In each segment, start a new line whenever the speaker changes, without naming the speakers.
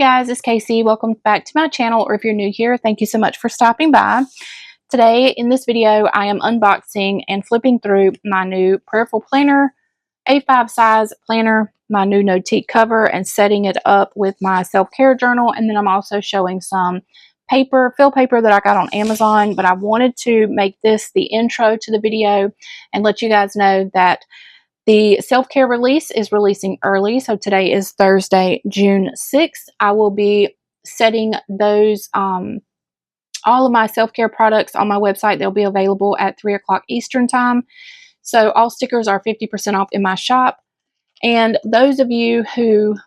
guys, it's Casey. Welcome back to my channel, or if you're new here, thank you so much for stopping by. Today in this video, I am unboxing and flipping through my new prayerful planner, A5 size planner, my new note cover, and setting it up with my self-care journal. And then I'm also showing some paper, fill paper that I got on Amazon, but I wanted to make this the intro to the video and let you guys know that the self-care release is releasing early. So today is Thursday, June 6th. I will be setting those, all of my self-care products on my website. They'll be available at 3 o'clock Eastern time. So all stickers are 50% off in my shop. And those of you who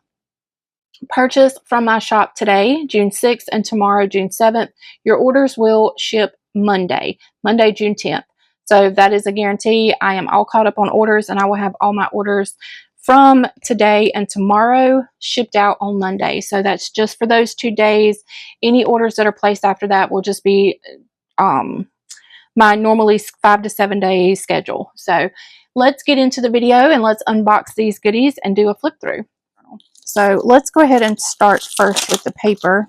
purchase from my shop today, June 6th, and tomorrow, June 7th, your orders will ship Monday, June 10th. So that is a guarantee. I am all caught up on orders, and I will have all my orders from today and tomorrow shipped out on Monday. So that's just for those 2 days. Any orders that are placed after that will just be my normally 5 to 7 day schedule. So let's get into the video and let's unbox these goodies and do a flip through. So let's go ahead and start first with the paper.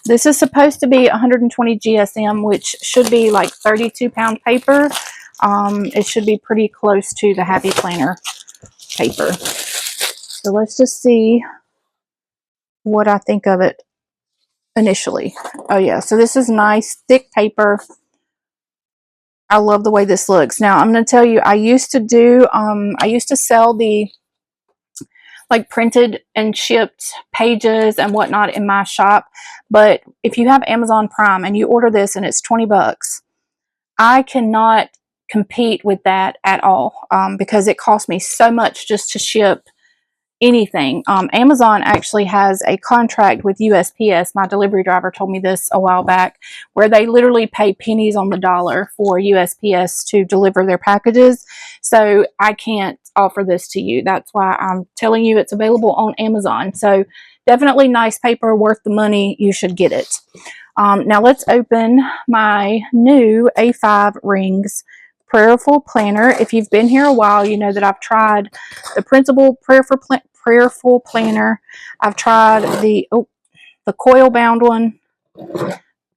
This is supposed to be 120 GSM, which should be like 32-pound paper. It should be pretty close to the Happy Planner paper. So let's just see what I think of it initially. Oh yeah, so this is nice, thick paper. I love the way this looks. Now I'm going to tell you, I used to sell the like printed and shipped pages and whatnot in my shop. But if you have Amazon Prime and you order this and it's 20 bucks, I cannot compete with that at all because it costs me so much just to ship anything. Amazon actually has a contract with USPS. My delivery driver told me this a while back, where they literally pay pennies on the dollar for USPS to deliver their packages. So I can't offer this to you. That's why I'm telling you it's available on Amazon. So definitely nice paper, worth the money. You should get it. Now let's open my new A5 Rings Prayerful Planner. If you've been here a while, you know that I've tried the Principal Prayerful Planner. I've tried the coil bound one.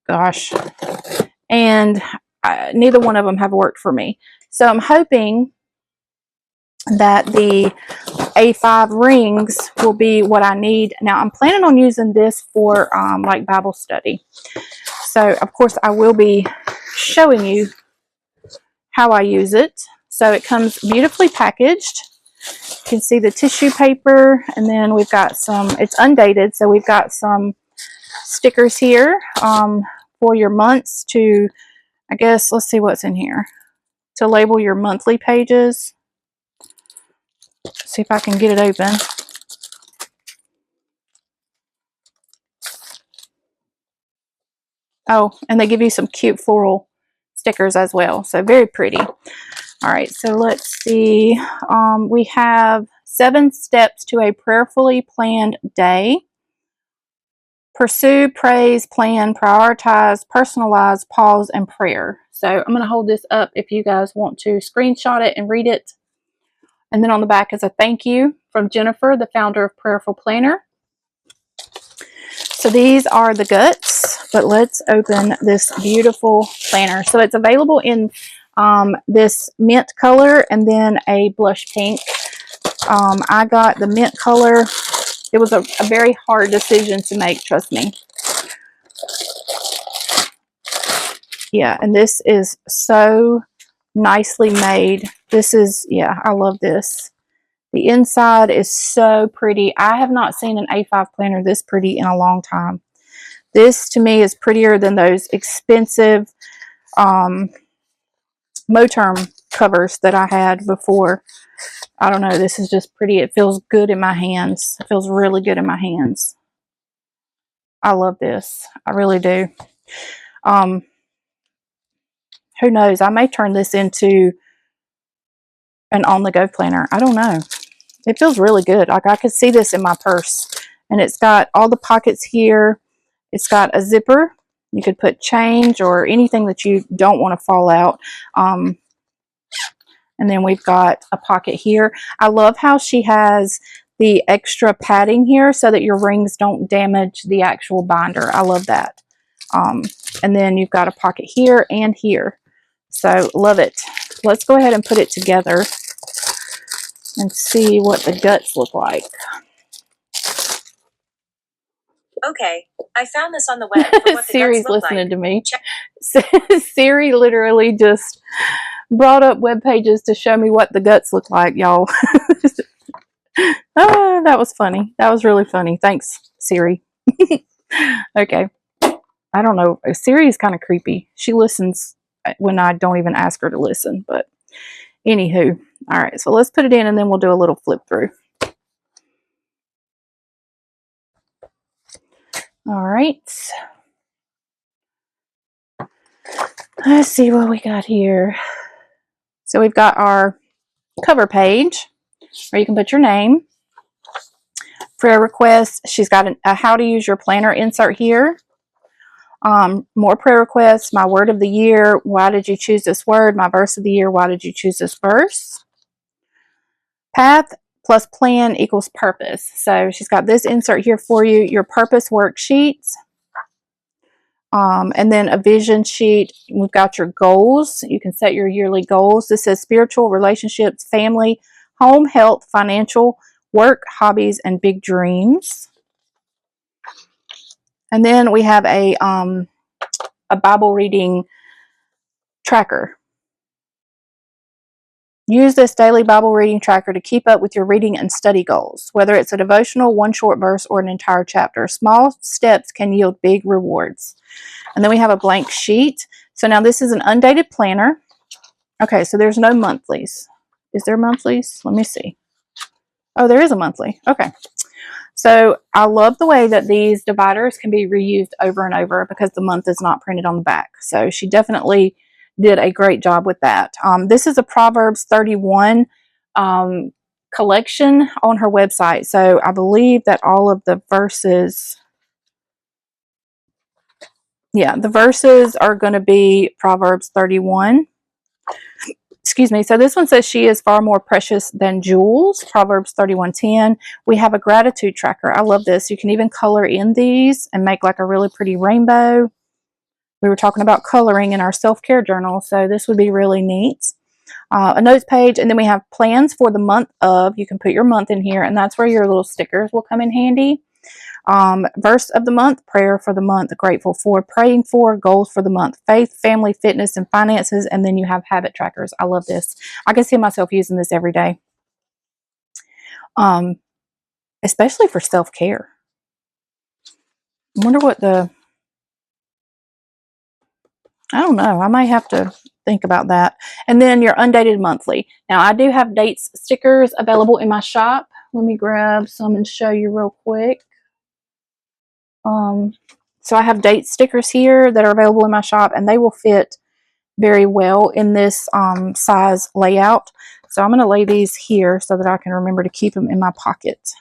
Gosh. And neither one of them have worked for me. So I'm hoping that the A5 Rings will be what I need. Now I'm planning on using this for like Bible study. So of course I will be showing you how I use it. So it comes beautifully packaged. You can see the tissue paper, and then we've got some, it's undated, so we've got some stickers here for your months to, I guess, let's see what's in here, to label your monthly pages. See if I can get it open. Oh, and they give you some cute floral stickers as well. So very pretty. All right, so let's see. We have 7 steps to a prayerfully planned day. Pursue, praise, plan, prioritize, personalize, pause, and prayer. So I'm going to hold this up if you guys want to screenshot it and read it. And then on the back is a thank you from Jennifer, the founder of Prayerful Planner. So these are the guts, but let's open this beautiful planner. So it's available in this mint color and then a blush pink. I got the mint color. It was a very hard decision to make, trust me. Yeah, and this is so nicely made. This is, yeah, I love this. The inside is so pretty. I have not seen an A5 planner this pretty in a long time. This to me is prettier than those expensive Moterm covers that I had before. I don't know, this is just pretty. It feels good in my hands. It feels really good in my hands. I love this. I really do. Who knows? I may turn this into an on-the-go planner. I don't know. It feels really good. Like I could see this in my purse. And it's got all the pockets here. It's got a zipper. You could put change or anything that you don't want to fall out. And then we've got a pocket here. I love how she has the extra padding here so that your rings don't damage the actual binder. I love that. And then you've got a pocket here and here. So love it. Let's go ahead and put it together and see what the guts look like.
Okay, I found this on the web for what the
Siri's
guts look
listening
like.
to me. Siri literally just brought up web pages to show me what the guts look like, y'all. Oh, that was funny. That was really funny. Thanks, Siri. Okay. I don't know. Siri is kind of creepy. She listens when I don't even ask her to listen. But anywho. All right. So let's put it in and then we'll do a little flip through. All right. Let's see what we got here. So we've got our cover page where you can put your name. Prayer requests. She's got a how to use your planner insert here. More prayer requests. My word of the year. Why did you choose this word? My verse of the year. Why did you choose this verse? Path plus plan equals purpose. So she's got this insert here for you. Your purpose worksheets. And then a vision sheet. We've got your goals. You can set your yearly goals. This says spiritual, relationships, family, home, health, financial, work, hobbies, and big dreams. And then we have a Bible reading tracker. Use this daily Bible reading tracker to keep up with your reading and study goals. Whether it's a devotional, one short verse, or an entire chapter, small steps can yield big rewards. And then we have a blank sheet. So now this is an undated planner. Okay, so there's no monthlies. Is there monthlies? Let me see. Oh, there is a monthly. Okay. So I love the way that these dividers can be reused over and over because the month is not printed on the back. So she definitely did a great job with that. This is a Proverbs 31 collection on her website. So I believe that all of the verses, yeah, the verses are going to be Proverbs 31. Excuse me. So this one says she is far more precious than jewels. Proverbs 31:10. We have a gratitude tracker. I love this. You can even color in these and make like a really pretty rainbow. We were talking about coloring in our self-care journal, so this would be really neat. A notes page, and then we have plans for the month of. You can put your month in here, and that's where your little stickers will come in handy. Verse of the month, prayer for the month, grateful for, praying for, goals for the month, faith, family, fitness, and finances, and then you have habit trackers. I love this. I can see myself using this every day, especially for self-care. I wonder what I don't know. I might have to think about that. And then your undated monthly. Now, I do have dates stickers available in my shop. Let me grab some and show you real quick. So I have date stickers here that are available in my shop, and they will fit very well in this size layout. So I'm going to lay these here so that I can remember to keep them in my pocket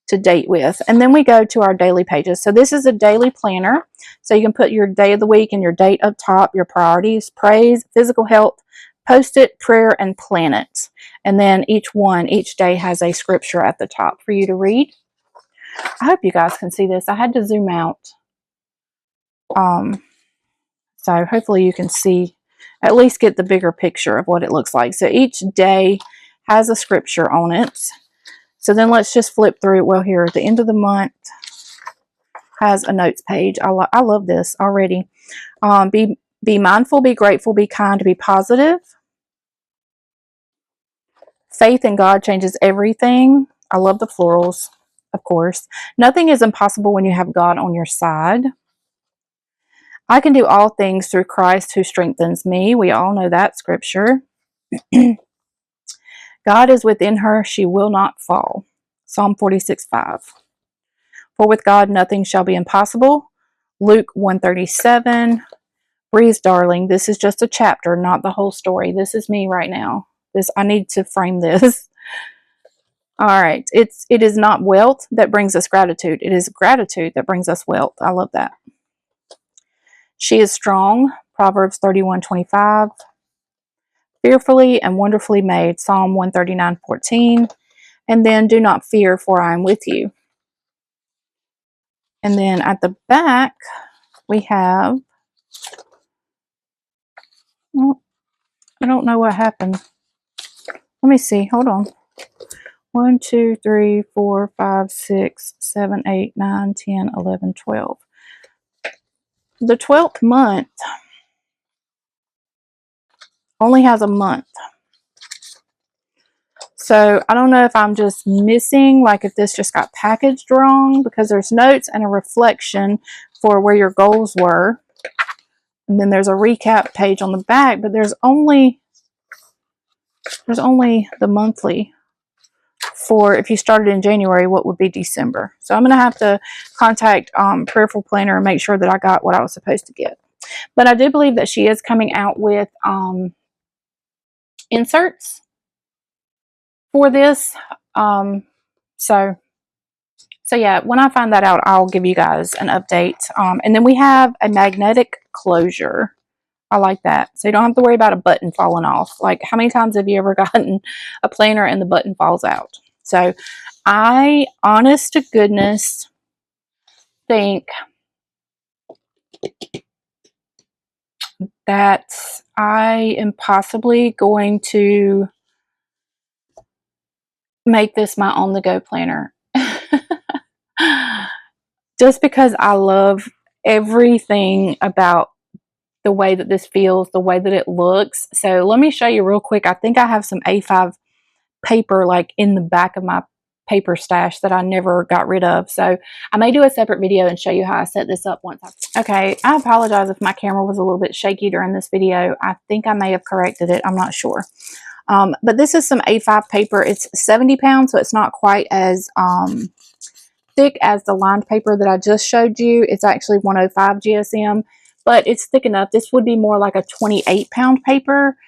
to date with. And then we go to our daily pages. So this is a daily planner. So you can put your day of the week and your date up top, your priorities, praise, physical health, post-it, prayer, and planet. And then each day has a scripture at the top for you to read. I hope you guys can see this. I had to zoom out. So hopefully you can see, at least get the bigger picture of what it looks like. So each day has a scripture on it. So then let's just flip through. Well, here at the end of the month has a notes page. I love this already. Be mindful, be grateful, be kind, be positive. Faith in God changes everything. I love the florals, of course. Nothing is impossible when you have God on your side. I can do all things through Christ who strengthens me. We all know that scripture. God is within her. She will not fall. Psalm 46:5. For with God nothing shall be impossible. Luke 1:37. Breeze, darling, this is just a chapter, not the whole story. This is me right now. I need to frame this. All right. It is not wealth that brings us gratitude. It is gratitude that brings us wealth. I love that. She is strong. Proverbs 31:25. Fearfully and wonderfully made. Psalm 139:14. And then do not fear, for I am with you. And then at the back, we have, well, I don't know what happened. Let me see. Hold on. 1, 2, 3, 4, 5, 6, 7, 8, 9, 10, 11, 12. The 12th month only has a month. So I don't know if I'm just missing, like if this just got packaged wrong, because there's notes and a reflection for where your goals were. And then there's a recap page on the back, but there's only the monthly for if you started in January, what would be December. So I'm going to have to contact Peripheral Planner and make sure that I got what I was supposed to get. But I do believe that she is coming out with inserts for this. So yeah, when I find that out, I'll give you guys an update. And then we have a magnetic closure. I like that. So you don't have to worry about a button falling off. Like, how many times have you ever gotten a planner and the button falls out? So I, honest to goodness, think that I am possibly going to make this my on-the-go planner. Just because I love everything about the way that this feels, the way that it looks. So let me show you real quick. I think I have some A5 paper like in the back of my paper stash that I never got rid of. So I may do a separate video and show you how I set this up once. Okay, I apologize if my camera was a little bit shaky during this video. I think I may have corrected it. I'm not sure. But this is some A5 paper. It's 70 pounds, so it's not quite as thick as the lined paper that I just showed you. It's actually 105 GSM, but it's thick enough. This would be more like a 28-pound paper,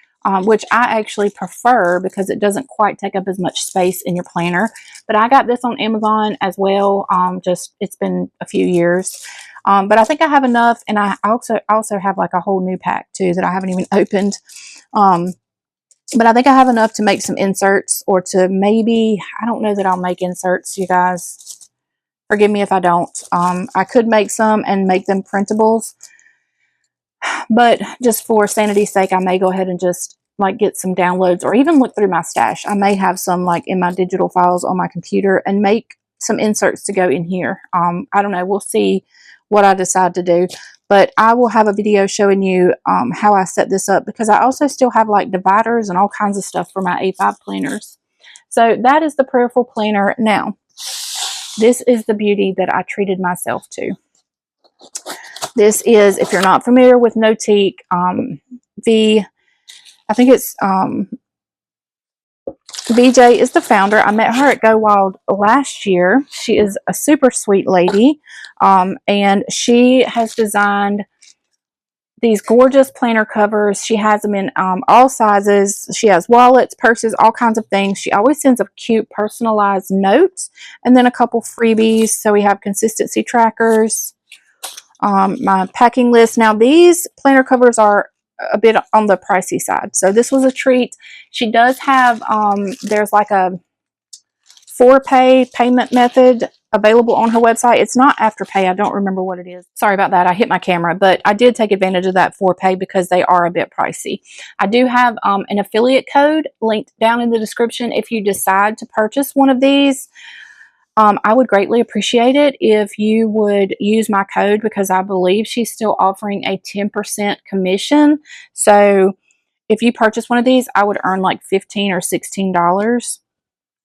which I actually prefer because it doesn't quite take up as much space in your planner. But I got this on Amazon as well. Just it's been a few years. But I think I have enough, and I also have like a whole new pack too that I haven't even opened. But I think I have enough to make some inserts, or to maybe, I don't know that I'll make inserts, you guys. Forgive me if I don't. I could make some and make them printables. But just for sanity's sake, I may go ahead and just like get some downloads, or even look through my stash. I may have some like in my digital files on my computer and make some inserts to go in here. I don't know. We'll see what I decide to do. But I will have a video showing you how I set this up, because I also still have like dividers and all kinds of stuff for my A5 planners. So that is the Peripheral Planner. Now, this is the beauty that I treated myself to. This is, if you're not familiar with Notique, I think it's BJ is the founder. I met her at Go Wild last year. She is a super sweet lady, and she has designed these gorgeous planner covers. She has them in all sizes. She has wallets, purses, all kinds of things. She always sends a cute personalized note, and then a couple freebies. So we have consistency trackers, my packing list. Now these planner covers are a bit on the pricey side, so this was a treat. She does have there's like a 4-pay payment method available on her website. It's not Afterpay. I don't remember what it is. Sorry about that. I hit my camera, but I did take advantage of that 4-pay because they are a bit pricey. I do have an affiliate code linked down in the description if you decide to purchase one of these. I would greatly appreciate it if you would use my code, because I believe she's still offering a 10% commission. So if you purchase one of these, I would earn like $15 or $16,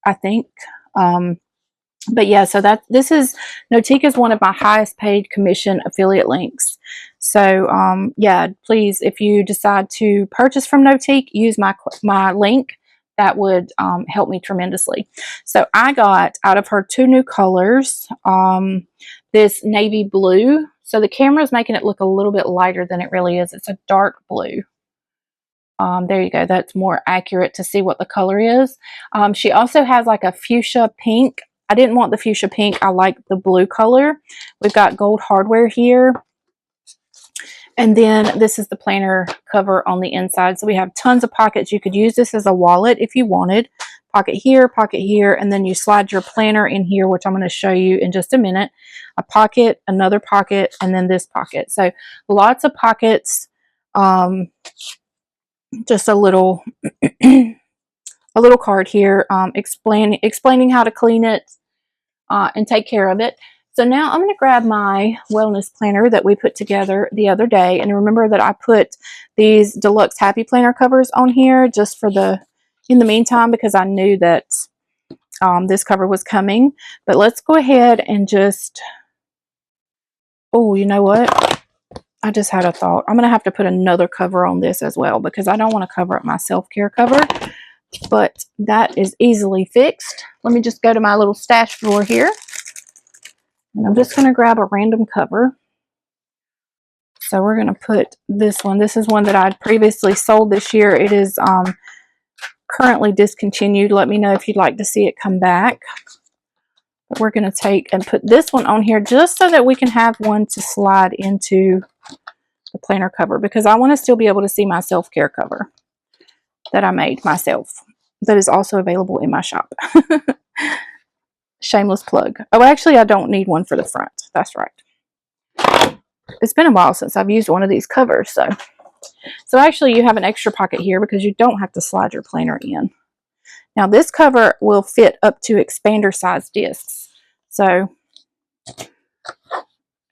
I think. But yeah, so this is, Notique is one of my highest paid commission affiliate links. So yeah, please, if you decide to purchase from Notique, use my link. That would help me tremendously. So I got out of her 2 new colors, this navy blue. So the camera is making it look a little bit lighter than it really is. It's a dark blue. There you go. That's more accurate to see what the color is. She also has like a fuchsia pink. I didn't want the fuchsia pink. I like the blue color. We've got gold hardware here. And then this is the planner cover on the inside. So we have tons of pockets. You could use this as a wallet if you wanted. Pocket here, and then you slide your planner in here, which I'm going to show you in just a minute. A pocket, another pocket, and then this pocket. So lots of pockets. Just a little a little card here explaining how to clean it and take care of it. So now I'm going to grab my wellness planner that we put together the other day. And remember that I put these deluxe happy planner covers on here just for in the meantime, because I knew that this cover was coming. But let's go ahead and just, oh, you know what? I just had a thought. I'm going to have to put another cover on this as well, because I don't want to cover up my self-care cover. But that is easily fixed. Let me just go to my little stash drawer here. And I'm just going to grab a random cover. So we're going to put this one. This is one that I'd previously sold this year. It is currently discontinued. Let me know if you'd like to see it come back. But we're going to take and put this one on here just so that we can have one to slide into the planner cover, because I want to still be able to see my self-care cover that I made myself, that is also available in my shop. Shameless plug. Oh, actually, I don't need one for the front. That's right. It's been a while since I've used one of these covers. So actually, you have an extra pocket here because you don't have to slide your planner in. Now, this cover will fit up to expander size discs. So it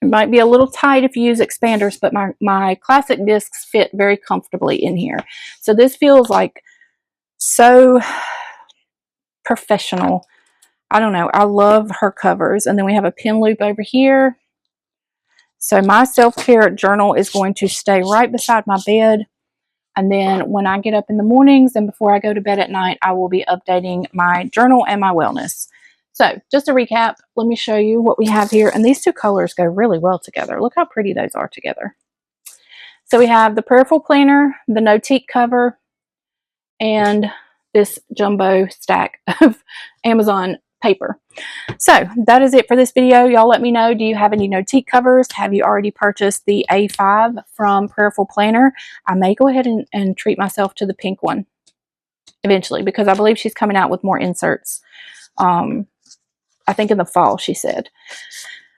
might be a little tight if you use expanders, but my classic discs fit very comfortably in here. So this feels like so professional. I don't know. I love her covers. And then we have a pin loop over here. So my self-care journal is going to stay right beside my bed. And then when I get up in the mornings and before I go to bed at night, I will be updating my journal and my wellness. So just to recap, let me show you what we have here. And these two colors go really well together. Look how pretty those are together. So we have the Prayerful Planner, the No-Teak cover, and this jumbo stack of Amazon paper. So that is it for this video. Y'all let me know, do you have any no-teak covers? Have you already purchased the A5 from Prayerful Planner? I may go ahead and treat myself to the pink one eventually, because I believe she's coming out with more inserts. I think in the fall, she said.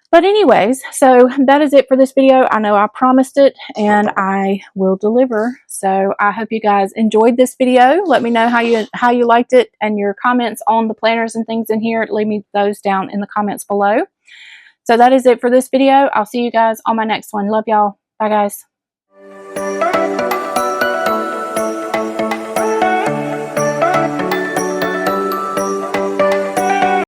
But anyways, so that is it for this video. I know I promised it and I will deliver. So I hope you guys enjoyed this video. Let me know how you liked it, and your comments on the planners and things in here. Leave me those down in the comments below. So that is it for this video. I'll see you guys on my next one. Love y'all. Bye guys.